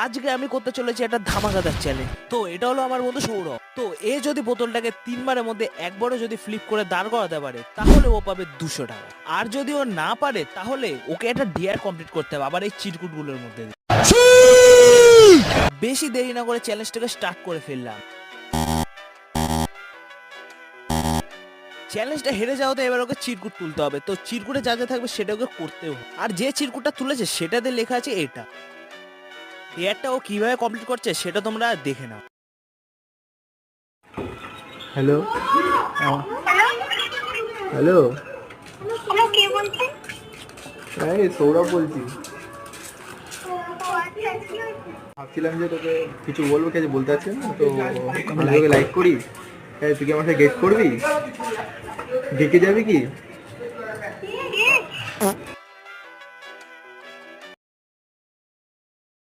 আজকে আমি করতে চলেছি একটা ধামাকাদার চ্যালেঞ্জ। তো এটা হলো আমার বন্ধু সৌরভ। তো এ যদি বোতলটাকে 3 বারের মধ্যে একবারও যদি ফ্লিপ করে দাঁড় করাতে পারে তাহলে ও পাবে 200 টাকা। আর যদি ও না পারে তাহলে ওকে একটা ডিয়ার কমপ্লিট করতে হবে, আবার এই চিরকুটগুলোর মধ্যে দিয়ে। বেশি দেরি না করে চ্যালেঞ্জটাকে স্টার্ট করে ফেললাম। চ্যালেঞ্জটা হেরে যাওয়াতে এবার ওকে চিরকুট তুলতে হবে। তো চিরকুটে যা যা থাকবে সেটা ওকে করতেও হবে। আর যে চিরকুটটা তুলেছে সেটাতে লেখা আছে এটা। ডিয়ারটা ও কিভাবে কমপ্লিট করছে সেটা তোমরা দেখে নাও। হ্যালো হ্যালো, হ্যালো, কে বলছেন? এই সৌরভ বলছি। ও আচ্ছা, কি হয়েছে? ভাবছিলাম যে তোকে কিছু বলবো, কিছু বলতে পারছি না তো। আমি তোকে লাইক করি, তুই কি আমার সাথে গেট করবি? ডেকে যাবি কি?